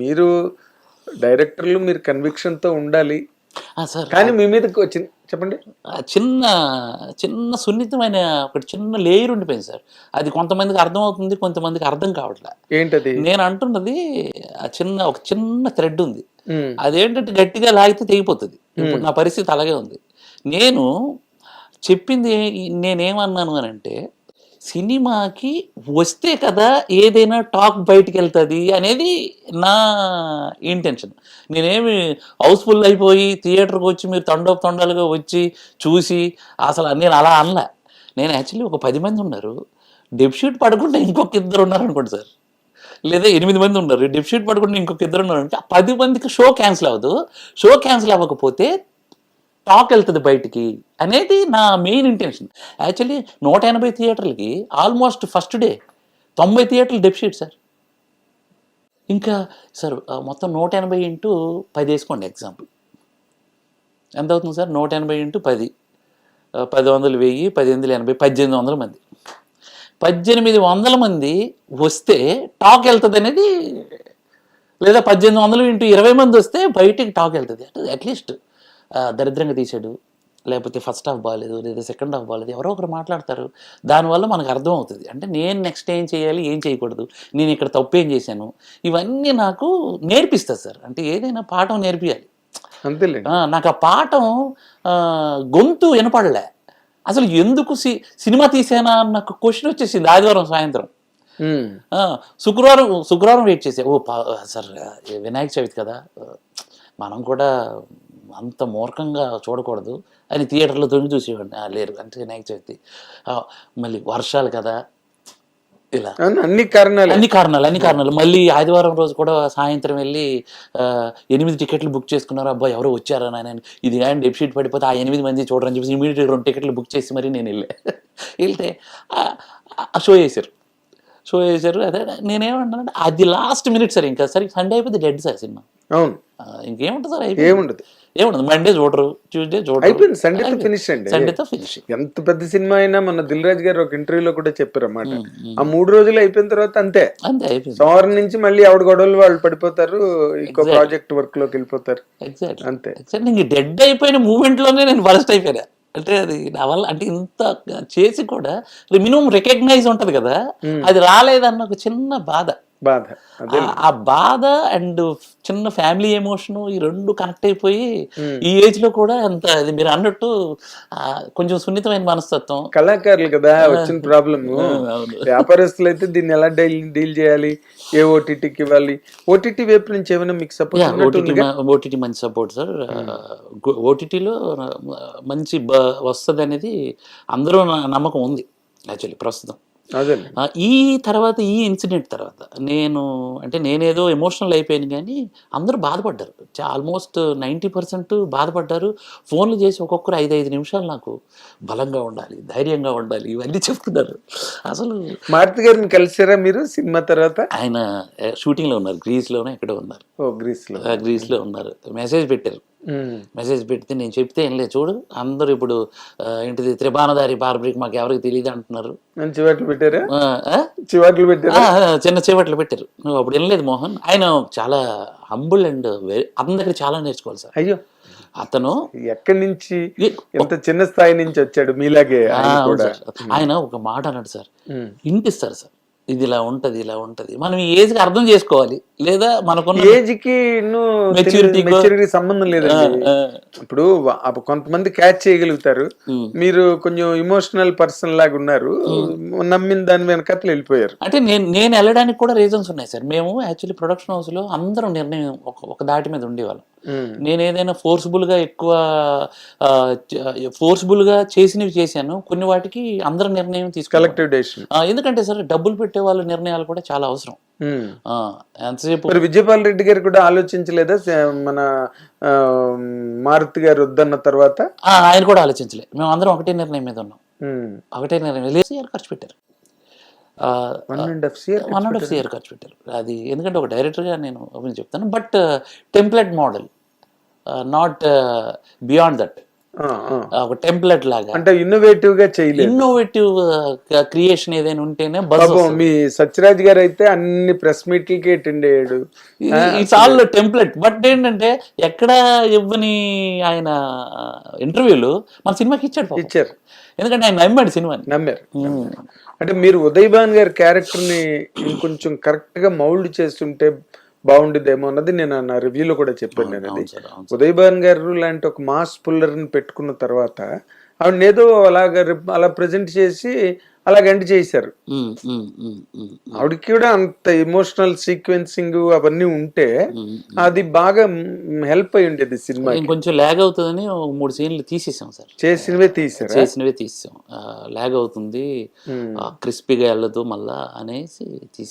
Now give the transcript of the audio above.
మీరు డైరెక్టర్లు మీరు కన్విక్షన్తో ఉండాలి, సార్ కానీ మీ మీదకి వచ్చింది చెప్పండి. చిన్న చిన్న సున్నితమైన ఒకటి చిన్న లేయర్ ఉండిపోయింది సార్. అది కొంతమందికి అర్థం అవుతుంది, కొంతమందికి అర్థం కావట్లే. ఏంటది? నేను అంటున్నది ఒక చిన్న థ్రెడ్ ఉంది. అదేంటంటే గట్టిగా లాగితే తెగిపోతుంది. ఇప్పుడు నా పరిస్థితి అలాగే ఉంది. నేను చెప్పింది నేనేమన్నాను అని అంటే, సినిమాకి వస్తే కదా ఏదైనా టాక్ బయటికి వెళ్తుంది అనేది నా ఇంటెన్షన్. నేనేమి హౌస్ఫుల్ అయిపోయి థియేటర్కి వచ్చి మీరు తండోపాతండాలుగా వచ్చి చూసి అసలు నేను అలా అనలే. నేను యాక్చువల్లీ ఒక 10 మంది ఉన్నారు, డెబ్షీట్ పడకుండా ఇంకొక 2 ఉన్నారు అనుకోండి సార్, లేదా 8 మంది ఉన్నారు, డెబ్షీట్ పడకుండా ఇంకొక 2 ఉన్నారు అంటే 10 మందికి షో క్యాన్సిల్ అవ్వదు. షో క్యాన్సిల్ అవ్వకపోతే టాక్ వెళ్తుంది బయటికి అనేది నా మెయిన్ ఇంటెన్షన్. యాక్చువల్లీ 180 థియేటర్లకి ఆల్మోస్ట్ ఫస్ట్ డే 90 థియేటర్లు డెబ్షీట్ సార్. ఇంకా సార్ మొత్తం 180 ఇంటూ 10 వేసుకోండి ఎగ్జాంపుల్, ఎంత అవుతుంది సార్? 180 ఇంటూ 10, 10 వందలు 1000, 1880, 1800 మంది. 1800 మంది వస్తే టాక్ వెళ్తుంది అనేది, లేదా 1800 ఇంటూ 20 మంది వస్తే బయటికి టాక్ వెళ్తుంది. అంటే అట్లీస్ట్ దరిద్రంగా తీసాడు, లేకపోతే ఫస్ట్ హాఫ్ బాగాలేదు, లేదా సెకండ్ హాఫ్ బాగాలేదు, ఎవరో ఒకరు మాట్లాడతారు. దానివల్ల మనకు అర్థం అవుతుంది అంటే నేను నెక్స్ట్ ఏం చేయాలి, ఏం చేయకూడదు, నేను ఇక్కడ తప్పు ఏం చేశాను, ఇవన్నీ నాకు నేర్పిస్తుంది సార్. అంటే ఏదైనా పాఠం నేర్పియాలి. అంతేలే. నాకు ఆ పాఠం గొంతు వినపడలే. అసలు ఎందుకు సినిమా తీసానా నాకు క్వశ్చన్ వచ్చేసింది ఆదివారం సాయంత్రం. శుక్రవారం వెయిట్ చేసే, సార్ వినాయక చవితి కదా, మనం కూడా అంత మూర్ఖంగా చూడకూడదు అని థియేటర్లో తొంగి చూసేవాడిని. లేరు అంటే వినాయక చవితి, మళ్ళీ వర్షాలు కదా, ఇలా అన్ని కారణాలు. మళ్ళీ ఆదివారం రోజు కూడా సాయంత్రం వెళ్ళి 8 టికెట్లు బుక్ చేసుకున్నారు. అబ్బాయి ఎవరో వచ్చారని ఆయన, ఇది అండ్ డెబ్షీట్ పడిపోతే ఆ 8 మంది చూడరని చెప్పేసి ఇమీడియట్గా 2 టికెట్లు బుక్ చేసి మరి నేను వెళ్తే షో చేశారు. అదే నేనేమంటానంటే అది లాస్ట్ మినిట్ సార్. ఇంకా సరే సండే అయిపోతే డెడ్ సార్ సినిమా. అవును, ఇంకేముంటుంది సార్? ఏముండదు. మండే చూడరు, ట్యూస్డే చూడరు, అయిపోయింది. సండేతో ఫినిష్ అండి. సండేతో ఫినిష్. ఎంత పెద్ద సినిమా అయినా మన దిల్ రాజు గారు ఒక ఇంటర్వ్యూలో కూడా చెప్పారు అన్నమాట, ఆ 3 రోజులు అయిపోయిన తర్వాత అంతే అయిపోయింది. సోమవారం నుంచి మళ్ళీ ఆవిడ గొడవలు వాళ్ళు పడిపోతారు, ఇంకో ప్రాజెక్ట్ వర్క్ లోకి వెళ్ళిపోతారు. ఎగ్జాక్ట్ అంతే. ఇంక డెడ్ అయిపోయిన మూమెంట్ లోనే నేను వరస్ట్ అయిపోయా. అంటే అది నా వల్ల, అంటే ఇంత చేసి కూడా మినిమం రికగ్నైజ్ ఉంటది కదా, అది రాలేదన్న ఒక చిన్న బాధ. ఆ బాధ అండ్ చిన్న ఫ్యామిలీ ఎమోషన్, ఈ 2 కనెక్ట్ అయిపోయి ఈ ఏజ్ లో కూడా అంత, అది మీరు అన్నట్టు కొంచెం సున్నితమైన మనస్తత్వం. కళాకారులు కదా వచ్చిన ప్రాబ్లమ్. వ్యాపారస్తులు అయితే దీన్ని ఎలా డీల్ చేయాలి, ఏ ఓటీటీకి ఇవ్వాలి, ఓటీటీ వైపు నుంచి ఏమైనా మీకు సపోర్ట్? ఓటీటీ మంచి సపోర్ట్ సార్. ఓటీటీలో మంచి వస్తుంది అనేది అందరూ నమ్మకం ఉంది యాక్చువల్లీ ప్రస్తుతం. ఈ ఇన్సిడెంట్ తర్వాత నేనేదో ఎమోషనల్ అయిపోయాను, కానీ అందరూ బాధపడ్డారు. ఆల్మోస్ట్ 90% బాధపడ్డారు. ఫోన్లు చేసి ఒక్కొక్కరు 5 నిమిషాలు నాకు బలంగా ఉండాలి, ధైర్యంగా ఉండాలి, ఇవన్నీ చెప్తున్నారు. అసలు మారుతి గారిని కలిసారా మీరు సినిమా తర్వాత? ఆయన షూటింగ్ లో ఉన్నారు, గ్రీస్లోనే ఎక్కడో ఉన్నారు. గ్రీస్లో ఉన్నారు. మెసేజ్ పెడితే నేను చెప్తే ఏం లేదు, చూడు అందరూ ఇప్పుడు ఏంటిది త్రిబాణధారి బార్బరికి మాకు ఎవరికి తెలియదు అంటున్నారు. చిన్న చివట్లు పెట్టారు. నువ్వు అప్పుడు వినలేదు మోహన్. ఆయన చాలా హంబుల్ అండ్ అతని దగ్గర చాలా నేర్చుకోవాలి సార్. అయ్యో, అతను ఎక్కడి నుంచి, ఎంత చిన్న స్థాయి నుంచి వచ్చాడు మీలాగే. ఆయన ఒక మాట అన్నాడు సార్, వినిపిస్తారు సార్, ఇది ఇలా ఉంటది మనం ఈ ఏజ్ కి అర్థం చేసుకోవాలి, లేదా మనకున్న ఏజ్ కి మెచ్యూరిటీ సంబంధం లేదండి. ఇప్పుడు కొంతమంది క్యాచ్ చేయగలుగుతారు, మీరు కొంచెం ఇమోషనల్ పర్సన్ లాగా ఉన్నారు, నమ్మిన దాని వెనకట్లు వెళ్ళిపోయారు. అంటే నేను వెళ్ళడానికి కూడా రీజన్స్ ఉన్నాయి సార్. మేము యాక్చువల్లీ ప్రొడక్షన్ హౌస్ లో అందరం నిర్ణయం ఒక దాటి మీద ఉండేవాళ్ళం. నేను ఏదైనా ఫోర్స్బుల్ గా చేశాను, కొన్ని వాటికి అందరూ నిర్ణయం తీసుకోవాలి. ఎందుకంటే సార్ డబ్బులు పెట్టే వాళ్ళ నిర్ణయాలు కూడా చాలా అవసరం. ఎంతసేపు విజయపాల్ రెడ్డి గారు కూడా ఆలోచించలేదా మన మారుతి గారు వద్దన్న తర్వాత? ఆయన కూడా ఆలోచించలేదు. మేము అందరం ఒకటే నిర్ణయం మీద ఉన్నాం. ఒకటే నిర్ణయం ఖర్చు పెట్టారు. 1.5 year ఖర్చు పెట్టారు. అది ఎందుకంటే ఒక డైరెక్టర్గా నేను చెప్తాను, but template model, not beyond that. ఆ, ఆ. ఒక టెంప్లెట్ లాగా అంటే ఇన్నోవేటివ్ గా చేయలేదు. ఇన్నోవేటివ్ క్రియేషన్ ఏదైనా ఉంటేనే బజ్ పాపం మీ సత్యరాజ్ గారు అయితే అన్ని ప్రెస్ మీట్లకి అటెండ్ అయ్యాడు. It's all template. బట్ ఏంటంటే ఎక్కడ ఇవ్వని ఆయన ఇంటర్వ్యూలు మన సినిమాకి ఇచ్చాడు పాపం. ఇచ్చారు, ఎందుకంటే ఆయన నమ్మాడు సినిమాని. నమ్మారు. అంటే మీరు ఉదయ్ భాన్ గారి క్యారెక్టర్ ని ఇంకొంచెం కరెక్ట్ గా మౌల్డ్ చేస్తుంటే బాగుండేదేమో అన్నది నేను నా రివ్యూలో కూడా చెప్పాను. నేను అది అవును సార్, అవును. ఉదయ్ భాన్ గారు లాంటి ఒక మాస్ పుల్లర్ని పెట్టుకున్న తర్వాత ఆవిడ ఏదో అలా ప్రజెంట్ చేసి అలాగ ఎండ్ చేశారు. ఆవిడకి కూడా అంత ఎమోషనల్ సీక్వెన్సింగ్ అవన్నీ ఉంటే అది బాగా హెల్ప్ అయి ఉండేది సినిమా. కొంచెం ల్యాగ్ అవుతుందని 3 సీన్లు తీసేసాం సార్. చేసినవే తీసాం. ల్యాగ్ అవుతుంది, క్రిస్పీగా వెళ్ళదు మళ్ళా అనేసి తీసేసాం.